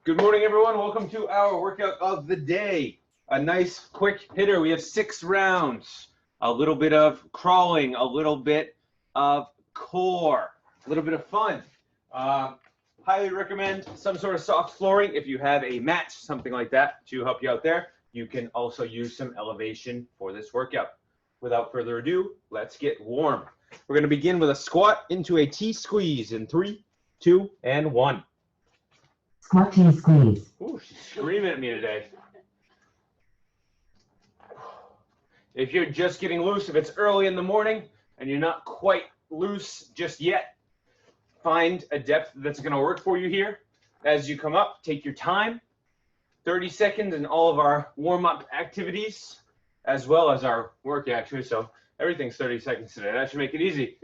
Good morning, everyone. Welcome to our workout of the day. A nice quick hitter. We have 6 rounds. A little bit of crawling, a little bit of core, a little bit of fun. Highly recommend some sort of soft flooring if you have a mat, something like that to help you out there. You can also use some elevation for this workout. Without further ado, let's get warm. We're going to begin with a squat into a T squeeze in 3, 2, and 1. Squat T squeeze. Ooh, she's screaming at me today. If you're just getting loose, if it's early in the morning and you're not quite loose just yet, find a depth that's going to work for you here. As you come up, take your time. 30 seconds in all of our warm-up activities, as well as our work, actually. So everything's 30 seconds today. That should make it easy.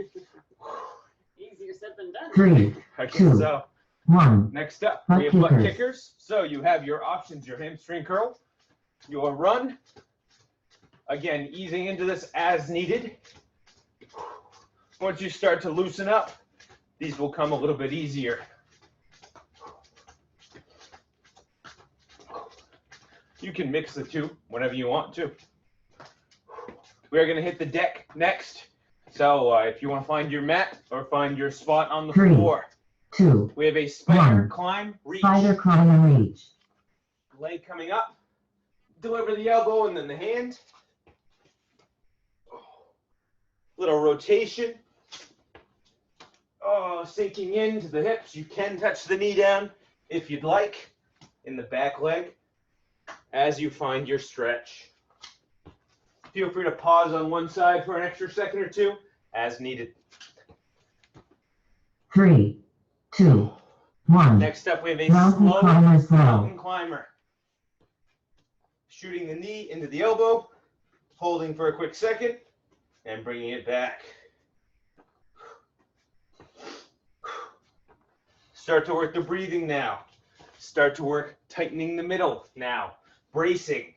Easier said than done. 3, 2, 1. Next up, we have butt kickers. So you have your options, your hamstring curl, your run. Again, easing into this as needed. Once you start to loosen up, these will come a little bit easier. You can mix the two whenever you want to. We're going to hit the deck next. So if you want to find your mat or find your spot on the floor. 2, we have a spider 1. Climb, reach. Spider climb and reach. Leg coming up. Deliver the elbow and then the hand. Little rotation. Oh, sinking into the hips. You can touch the knee down if you'd like in the back leg as you find your stretch. Feel free to pause on one side for an extra second or two as needed. 3, 2, 1. Next up, we have a slow mountain climber. Shooting the knee into the elbow, holding for a quick second, and bringing it back. Start to work the breathing now. Start to work tightening the middle now. Bracing.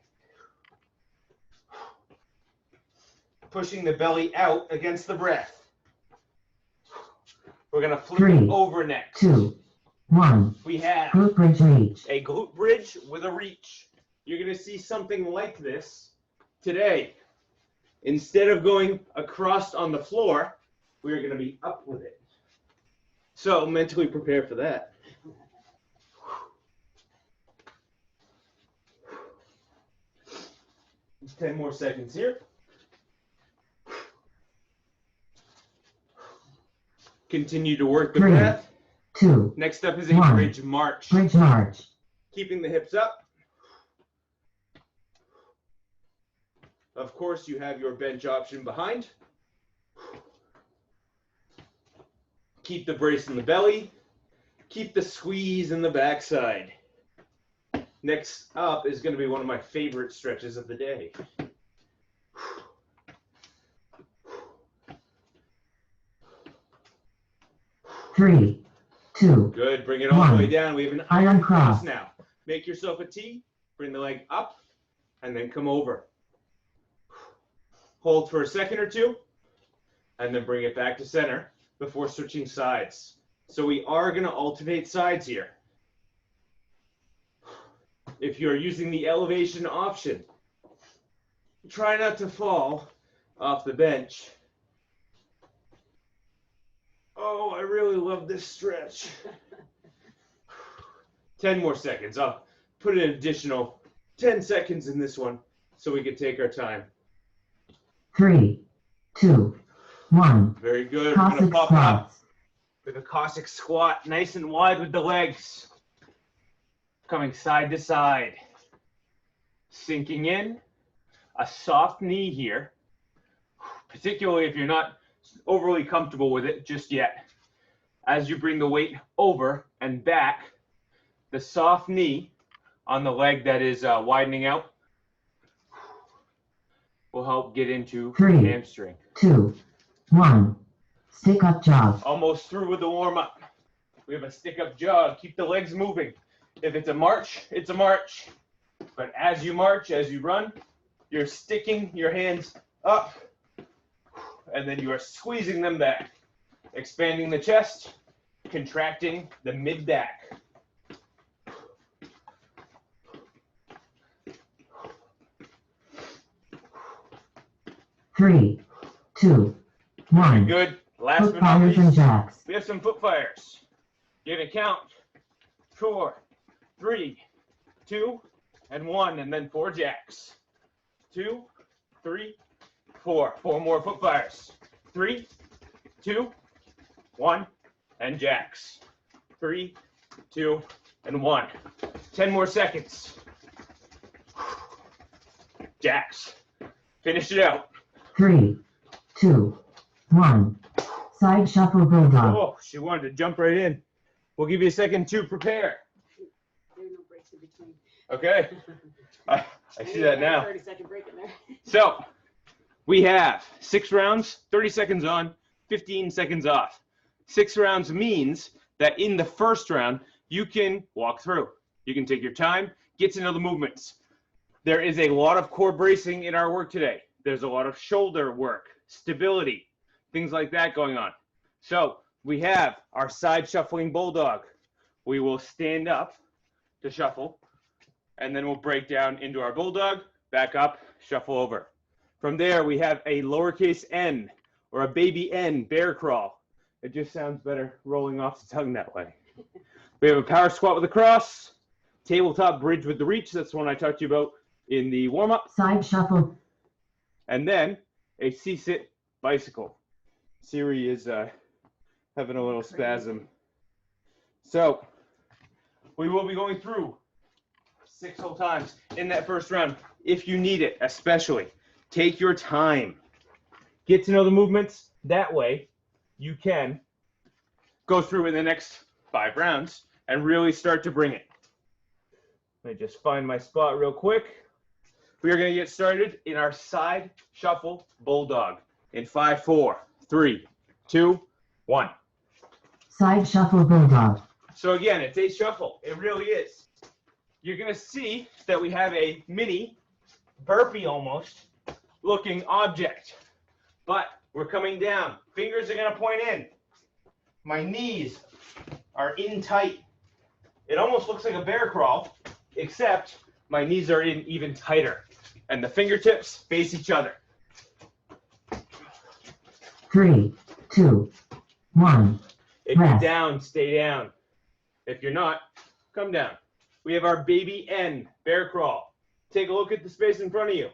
Pushing the belly out against the breath. We're going to flip it over next. 2, 1. We have glute bridge reach. A glute bridge with a reach. You're going to see something like this today. Instead of going across on the floor, we're going to be up with it. So mentally prepare for that. Just 10 more seconds here. Continue to work the breath. 2. Next up is a bridge march. Bridge march. Keeping the hips up. Of course, you have your bench option behind. Keep the brace in the belly. Keep the squeeze in the backside. Next up is going to be one of my favorite stretches of the day. Three, 2. Good. Bring it all the way down. We have an iron cross now. Make yourself a T. Bring the leg up and then come over. Hold for a second or two and then bring it back to center before switching sides. So we are going to alternate sides here. If you're using the elevation option, try not to fall off the bench. Oh, I really love this stretch. 10 more seconds. I'll put an additional 10 seconds in this one so we can take our time. 3, 2, 1. Very good. We're going to pop up with a Cossack squat, nice and wide with the legs. Coming side to side. Sinking in. A soft knee here, particularly if you're not overly comfortable with it just yet. As you bring the weight over and back, the soft knee on the leg that is widening out will help get into the hamstring. 2, 1. Stick up jog. Almost through with the warm up. We have a stick up jog. Keep the legs moving. If it's a march, it's a march. But as you march, as you run, you're sticking your hands up and then you are squeezing them back. Expanding the chest, contracting the mid back. 3, 2, 1. Good. Last Foot but not fires and least, jacks. we have some foot fires. You're going to count 4, 3, 2, and 1, and then 4 jacks. 2, 3, 4. 4 more foot fires. 3, 2, 1, and jacks. 3, 2, and 1. 10 more seconds. Jacks. Finish it out. 3, 2, 1. Side shuffle bulldog. Oh, she wanted to jump right in. We'll give you a second to prepare. There are no breaks in between. Okay. I see that now. 30-second break in there. So we have 6 rounds, 30 seconds on, 15 seconds off. 6 rounds means that in the first round, you can walk through. You can take your time, get to know the movements. There is a lot of core bracing in our work today. There's a lot of shoulder work, stability, things like that going on. So we have our side shuffling bulldog. We will stand up to shuffle, and then we'll break down into our bulldog, back up, shuffle over. From there, we have a lowercase n, or a baby N, bear crawl. It just sounds better rolling off the tongue that way. We have a power squat with a cross, tabletop bridge with the reach. That's the one I talked to you about in the warm-up. Side shuffle. And then a C-sit bicycle. Siri is having a little spasm. So we will be going through 6 whole times in that first round. If you need it, especially, take your time. Get to know the movements. That way you can go through in the next 5 rounds and really start to bring it. Let me just find my spot real quick. We are going to get started in our side shuffle bulldog in 5, 4, 3, 2, 1. Side shuffle bulldog. So again, it's a shuffle. It really is. You're going to see that we have a mini burpee almost looking object, but we're coming down. Fingers are going to point in. My knees are in tight. It almost looks like a bear crawl, except my knees are in even tighter, and the fingertips face each other. 3, 2, 1. If you're Rest. down, stay down. If you're not, come down. We have our baby N, bear crawl. Take a look at the space in front of you.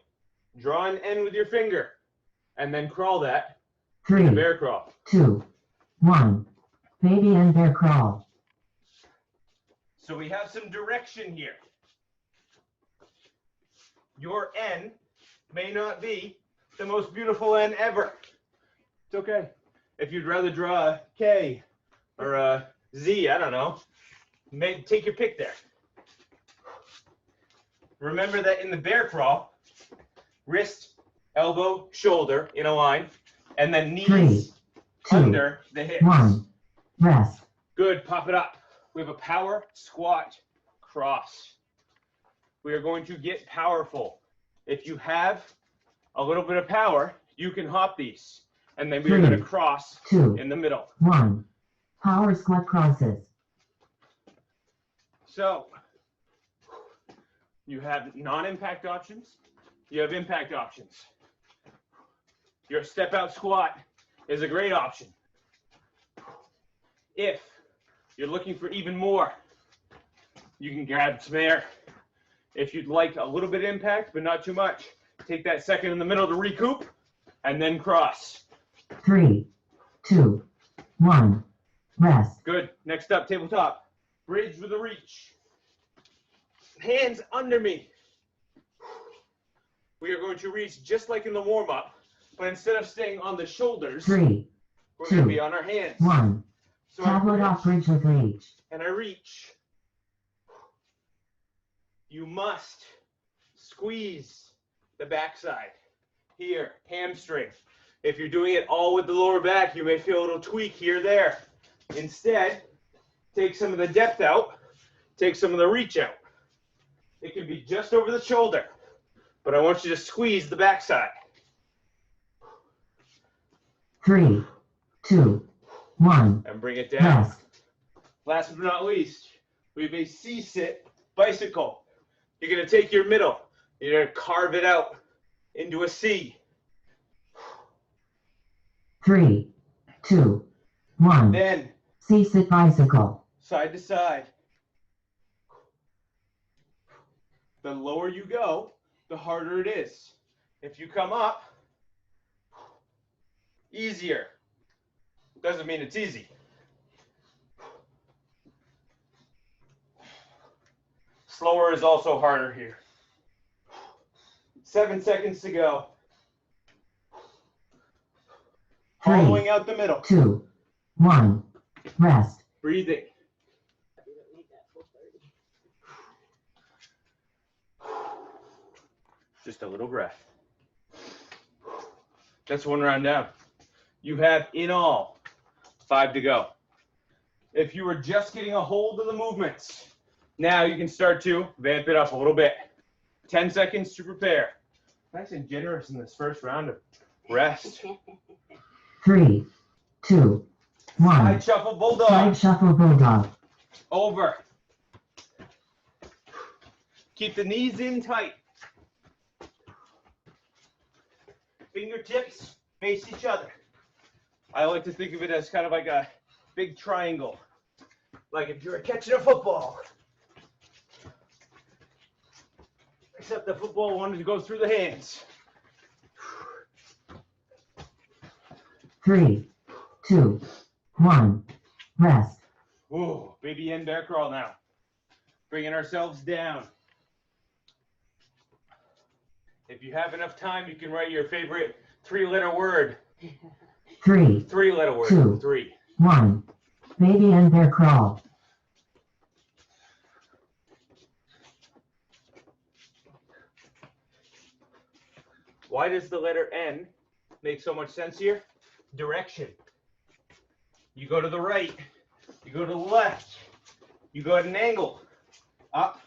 Draw an N with your finger, and then crawl that. 3, Bear crawl. 2, 1. Baby and bear crawl. So we have some direction here. Your N may not be the most beautiful N ever. It's okay. If you'd rather draw a K or a Z, I don't know, take your pick there. Remember that in the bear crawl, wrist, elbow, shoulder in a line, and then knees 3, 2, under the hips. 1. Rest. Good, pop it up. We have a power squat cross. We are going to get powerful. If you have a little bit of power, you can hop these. And then we are 3, going to cross 2, in the middle. 1. Power squat crosses. So you have non-impact options. You have impact options. Your step out squat is a great option. If you're looking for even more, you can grab some air. If you'd like a little bit of impact, but not too much, take that second in the middle to recoup, and then cross. 3, 2, 1. Rest. Good. Next up, tabletop. Bridge with a reach. Hands under me. We are going to reach just like in the warm-up, but instead of staying on the shoulders, 3, we're going 2, to be on our hands. 1. So I Tablet off bridge bridge with reach. and I reach. You must squeeze the backside. Here, hamstring. If you're doing it all with the lower back, you may feel a little tweak here or there. Instead, take some of the depth out, take some of the reach out. It can be just over the shoulder, but I want you to squeeze the backside. 3, 2, 1. And bring it down. Rest. Last but not least, we have a C-sit bicycle. You're going to take your middle. You're going to carve it out into a C. 3, 2, 1. Then Sit bicycle. side to side. The lower you go, the harder it is. If you come up, easier. Doesn't mean it's easy. Slower is also harder here. 7 seconds to go. 3, Hollowing out the middle. 2, 1. Rest. Breathing. You don't need that full 30. Just a little breath. That's one round down. You have in all 5 to go. If you were just getting a hold of the movements, now you can start to vamp it up a little bit. 10 seconds to prepare. Nice and generous in this first round of rest. 3, 2, 1. Side shuffle bulldog. Side shuffle bulldog. Over. Keep the knees in tight. Fingertips face each other. I like to think of it as kind of like a big triangle. Like if you were catching a football. Except the football wanted to go through the hands. 3, 2, 1. Rest. Ooh, baby end bear crawl now. Bringing ourselves down. If you have enough time, you can write your favorite 3-letter word. 3, 3-letter word. 2. 3. 1. Baby and bear crawl. Why does the letter N make so much sense here? Direction. You go to the right, you go to the left, you go at an angle, up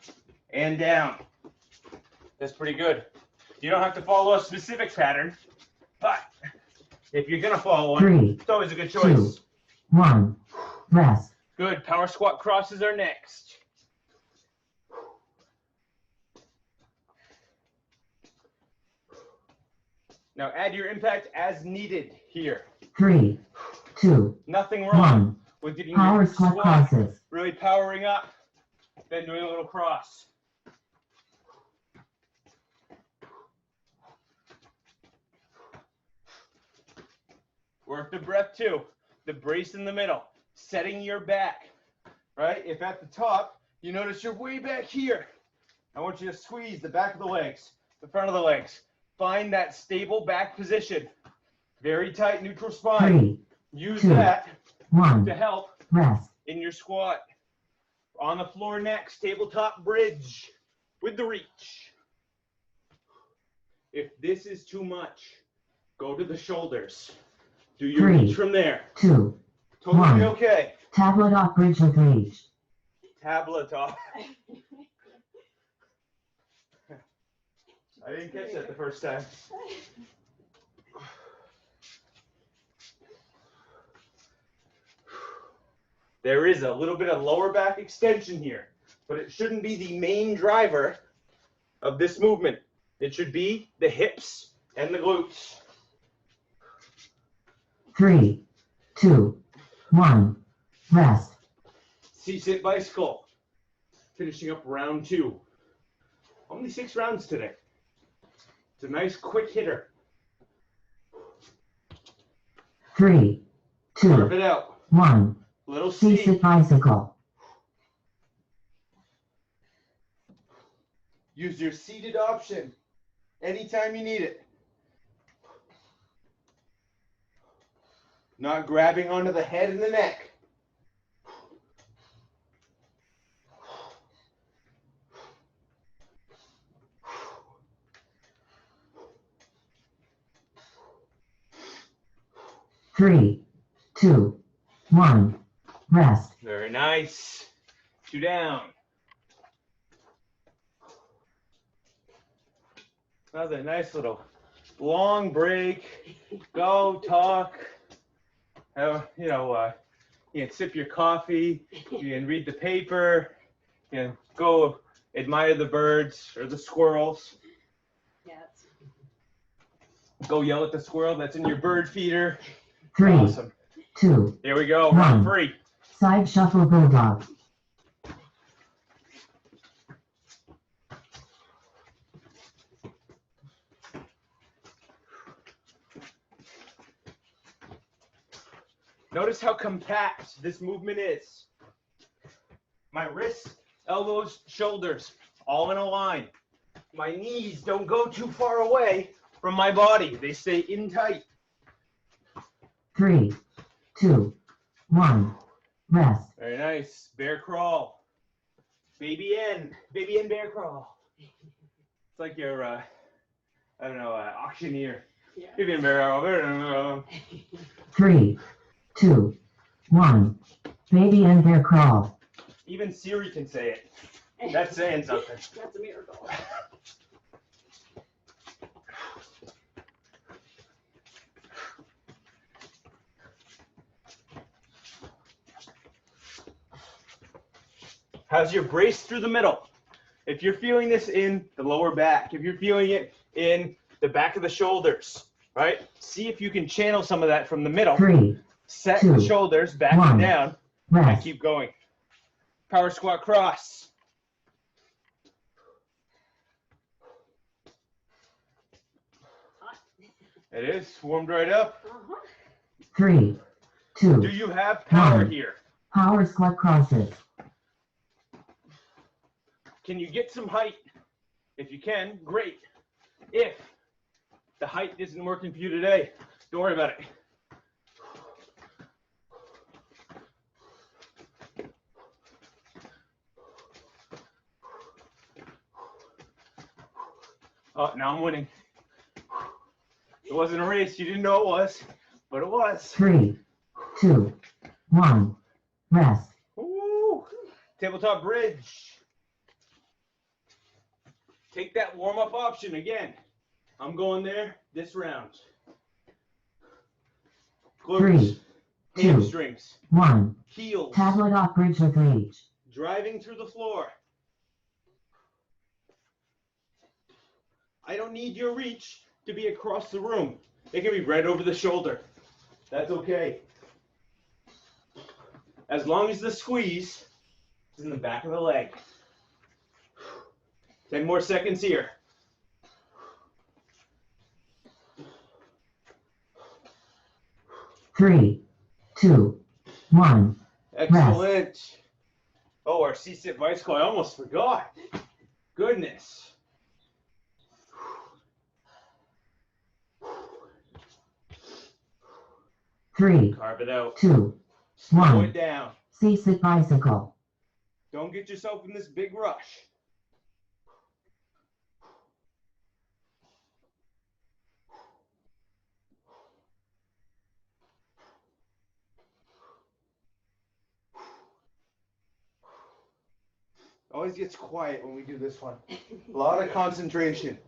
and down. That's pretty good. You don't have to follow a specific pattern, but if you're gonna follow one, 3, it's always a good 2, choice. 1. Rest. Good. Power squat crosses are next. Now add your impact as needed here. 3, 2, Nothing wrong 1. with getting Power your squat squat crosses. really powering up, then doing a little cross. Work the breath too. The brace in the middle, setting your back, right? If at the top, you notice you're way back here. I want you to squeeze the back of the legs, the front of the legs. Find that stable back position. Very tight neutral spine. 3, Use 2, that 1. to help Rest. in your squat. On the floor next, tabletop bridge with the reach. If this is too much, go to the shoulders. Do your 3, reach from there. 2. Totally 1. okay. Tabletop bridge with reach. Tabletop. I didn't catch that the first time. There is a little bit of lower back extension here, but it shouldn't be the main driver of this movement. It should be the hips and the glutes. 3, 2, 1. Rest. Sit bicycle. Finishing up round 2. Only 6 rounds today. It's a nice quick hitter. 3, 2, Carve it out. 1. Little C. Sit bicycle. Use your seated option anytime you need it. Not grabbing onto the head and the neck. Three, 2, 1. Rest. Very nice. 2 down. Another nice little long break. Go talk. You can sip your coffee. You can read the paper. You can go admire the birds or the squirrels. Cats. Go yell at the squirrel that's in your bird feeder. 3, Awesome. 2. Here we go. Round 1. 3. Side shuffle bulldog. Notice how compact this movement is. My wrists, elbows, shoulders, all in a line. My knees don't go too far away from my body. They stay in tight. 3, 2, 1. Rest. Very nice. Bear crawl. Baby N bear crawl. It's like your, I don't know, auctioneer. Yeah. Baby N bear crawl. 3, 2, 1. Baby and bear crawl. Even Siri can say it. That's saying something. That's a miracle. How's your brace through the middle? If you're feeling this in the lower back, if you're feeling it in the back of the shoulders, right? See if you can channel some of that from the middle. 3, Set 2, the shoulders back 1. and down, and Rest. keep going. Power squat cross. Hot. It is warmed right up. 3, 2. Do you have power One. here? Power squat crosses. Can you get some height? If you can, great. If the height isn't working for you today, don't worry about it. Oh, now I'm winning. It wasn't a race. You didn't know it was, but it was. 3, 2, 1. Rest. Woo! Tabletop bridge. Take that warm-up option again. I'm going there this round. Glutes, 3, 2, hamstrings, 1. heels, Tablet off bridge with reach. driving through the floor. I don't need your reach to be across the room. It can be right over the shoulder. That's okay. As long as the squeeze is in the back of the leg. 10 more seconds here. Three, 2, 1. Excellent. Oh, our C-sit bicycle, I almost forgot. Goodness. 3, Carve it out. 2, Slow 1. it down. C-sit bicycle. Don't get yourself in this big rush. Always gets quiet when we do this one. A lot of concentration.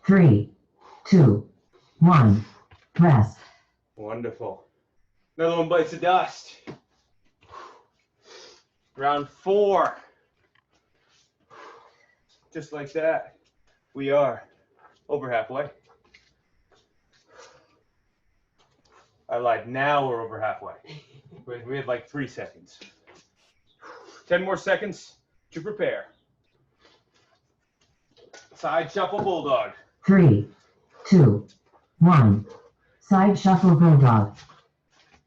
Three, 2, 1. Rest. Wonderful. Another one bites the dust. Round 4. Just like that, we are over halfway. I lied. Now we're over halfway. We had like 3 seconds. 10 more seconds to prepare. Side shuffle bulldog. 3, 2, 1. Side shuffle bulldog.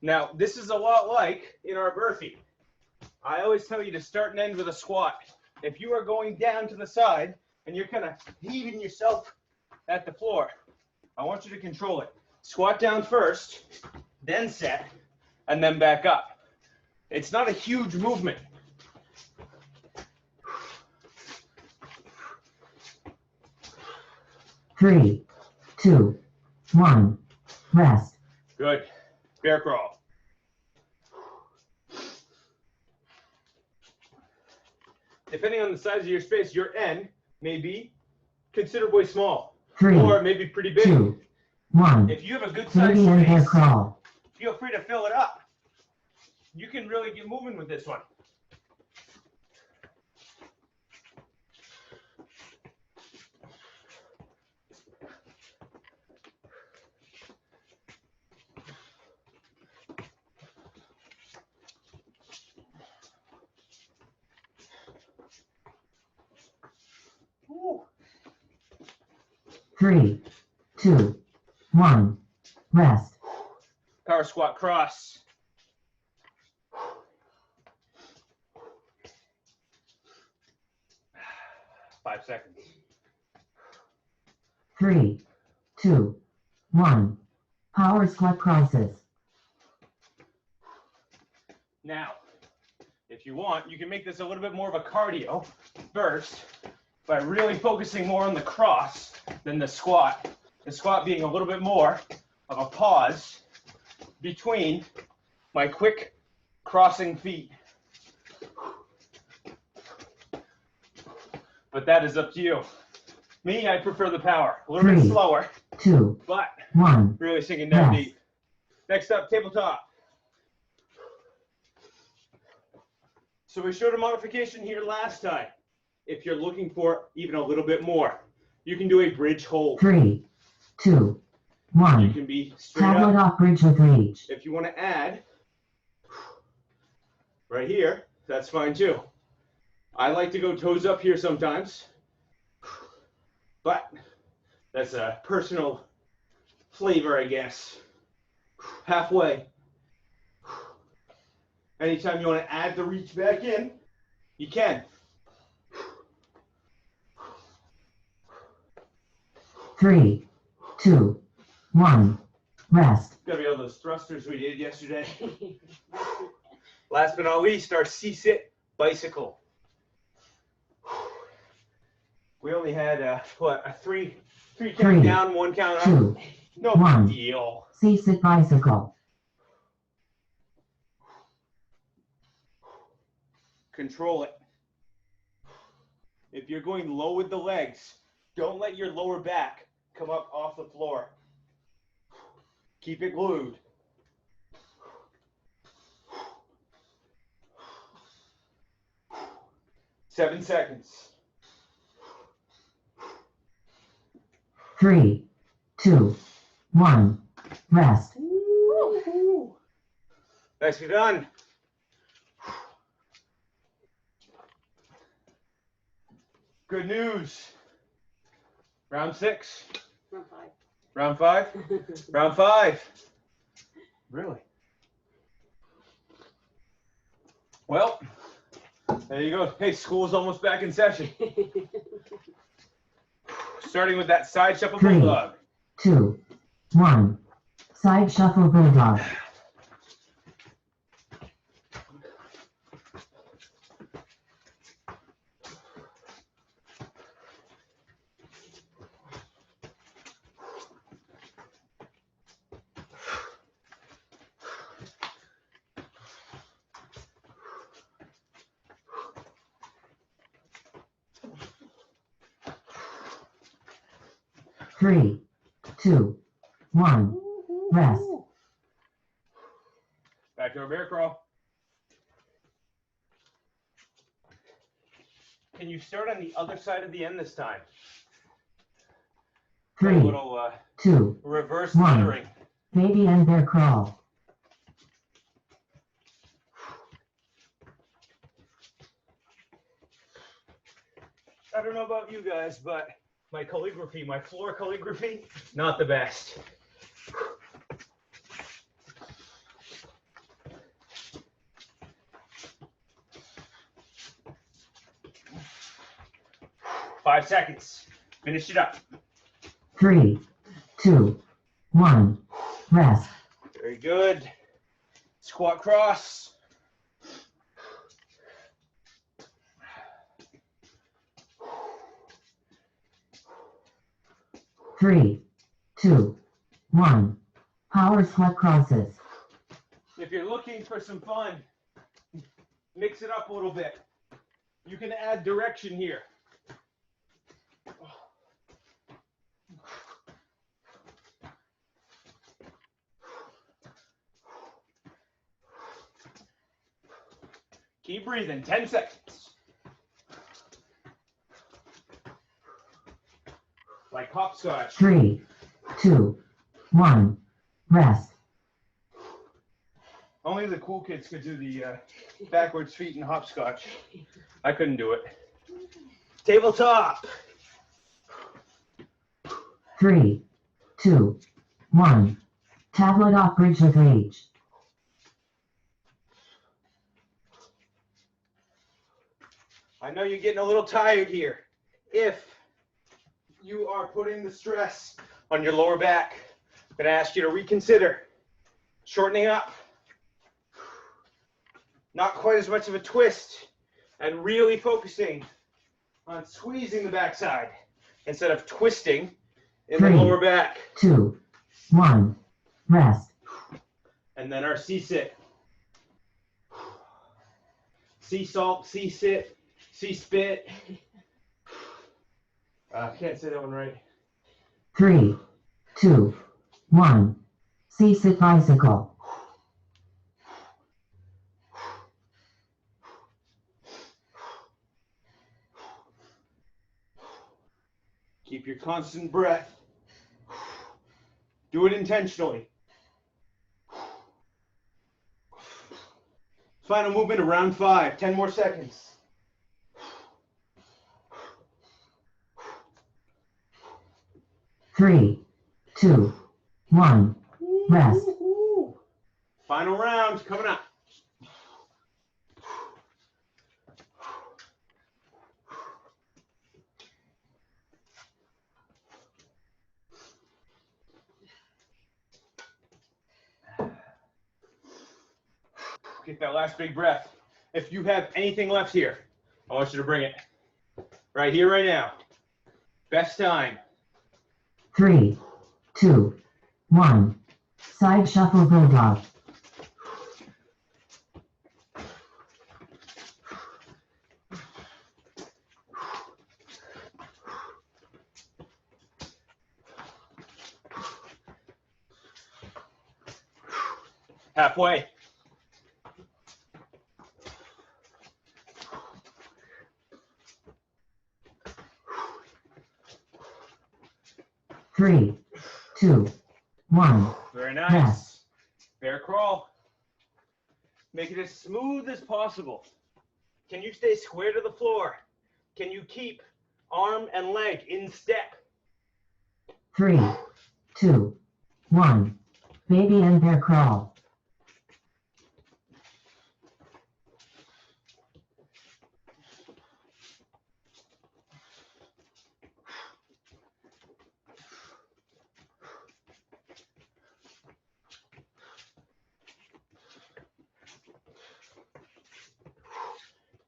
Now, this is a lot like in our burpee. I always tell you to start and end with a squat. If you are going down to the side and you're kind of heaving yourself at the floor, I want you to control it. Squat down first, then set, and then back up. It's not a huge movement. Three, 2, 1. Rest. Good. Bear crawl. Depending on the size of your space, your end may be considerably small, 3, or it may be pretty big. 2, 1. If you have a good sized Baby and bear space, crawl. feel free to fill it up. You can really get moving with this one. 3, 2, 1. Rest. Power squat cross. 5 seconds. 3, 2, 1. Power squat crosses. Now, if you want, you can make this a little bit more of a cardio first by really focusing more on the cross than the squat. The squat being a little bit more of a pause between my quick crossing feet. But that is up to you. Me, I prefer the power. A little bit 3, slower, 2, but 1. really sinking down Yes. deep. Next up, tabletop. So we showed a modification here last time. If you're looking for even a little bit more, you can do a bridge hold. 3, 2, You 1. can be straight Tablet up. off bridge with reach. If you want to add right here, that's fine too. I like to go toes up here sometimes, but that's a personal flavor, I guess. Halfway. Anytime you want to add the reach back in, you can. 3, 2, 1. Rest. Gotta be all those thrusters we did yesterday. Last but not least, our C-sit bicycle. We only had a three count 3, down, 1 count up. 2, No 1. big deal. C-sit bicycle. Control it. If you're going low with the legs, don't let your lower back come up off the floor. Keep it glued. Seven seconds. 3, 2, 1. Rest. Woo-hoo. Nicely done. Good news. Round 6. Round 5. Round 5. Round 5. Really? Well, there you go. Hey, school's almost back in session. Starting with that side shuffle 3, bulldog. 2, 1. Side shuffle bulldog. Three, 2, 1. Rest. Back to our bear crawl. Can you start on the other side of the end this time? A 3, little 2, reverse 1. lettering. Baby and bear crawl. I don't know about you guys, but my calligraphy, my floor calligraphy, not the best. Five seconds. Finish it up. 3, 2, 1. Rest. Very good. Squat cross. 3, 2, 1. Power squat crosses. If you're looking for some fun, mix it up a little bit. You can add direction here. Keep breathing, 10 seconds. Like hopscotch. 3, 2, 1. Rest. Only the cool kids could do the backwards feet and hopscotch. I couldn't do it. Tabletop. 3, 2, 1. Tablet off bridge with age. I know you're getting a little tired here. If you are putting the stress on your lower back, I'm going to ask you to reconsider shortening up. Not quite as much of a twist, and really focusing on squeezing the backside instead of twisting in the 3, lower back. 2, 1. Rest. And then our C-sit. C-salt, C-sit, C-spit. I can't say that one right. 3, 2, 1. C-sit bicycle. Keep your constant breath. Do it intentionally. Final movement of round 5. 10 more seconds. Three, 2, 1. Rest. Final round coming up. Get that last big breath. If you have anything left here, I want you to bring it. Right here, right now. Best time. 3, 2, 1. Side shuffle bulldog. Halfway. Three, 2, 1. Very nice. Yes. Bear crawl. Make it as smooth as possible. Can you stay square to the floor? Can you keep arm and leg in step? 3, 2, 1. Baby and bear crawl.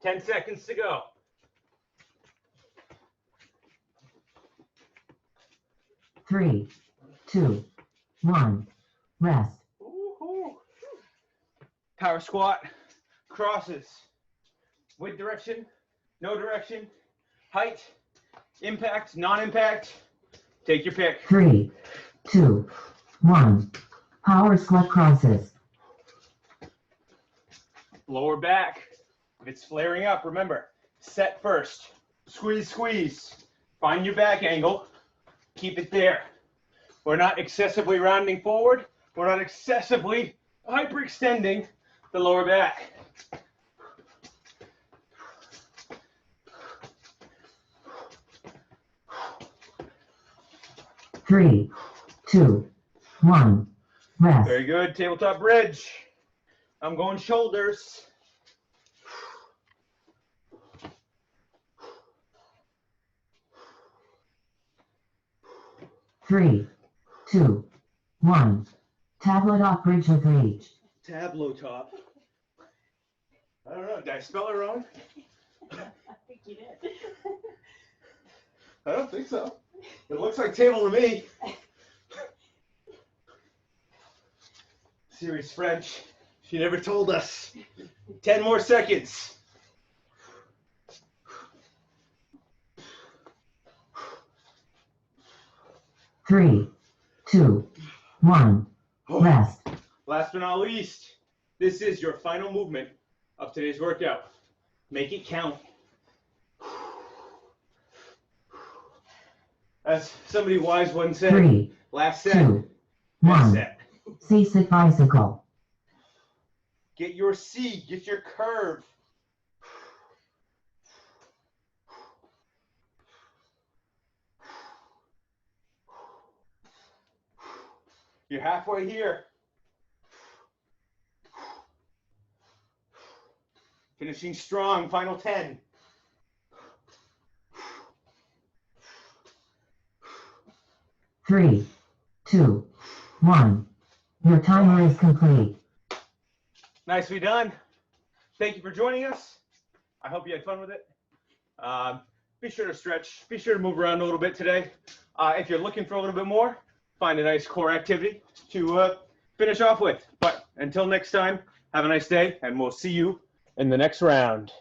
Ten seconds to go. 3, 2, 1. Rest. Woo-hoo. Power squat, crosses. With direction, no direction, height, impact, non-impact. Take your pick. 3, 2, 1. Power squat crosses. Lower back. If it's flaring up, remember, set first. Squeeze, squeeze. Find your back angle. Keep it there. We're not excessively rounding forward. We're not excessively hyperextending the lower back. Three, 2, 1. Rest. Very good. Tabletop bridge. I'm going shoulders. Three, 2, 1. Tablet off bridge with age. Tableau top. I don't know. Did I spell it wrong? I think you did. I don't think so. It looks like table to me. Siri's French. She never told us. 10 more seconds. Three, 2, 1. Rest. Last but not least, this is your final movement of today's workout. Make it count. As somebody wise once said, 3, last set, 2, best 1. set. C-sit bicycle. Get your C, get your curve. You're halfway here. Finishing strong, final 10. Three, two, one. Your timer is complete. Nicely done. Thank you for joining us. I hope you had fun with it. Be sure to stretch. Be sure to move around a little bit today. If you're looking for a little bit more, find a nice core activity to finish off with. But until next time, have a nice day, and we'll see you in the next round.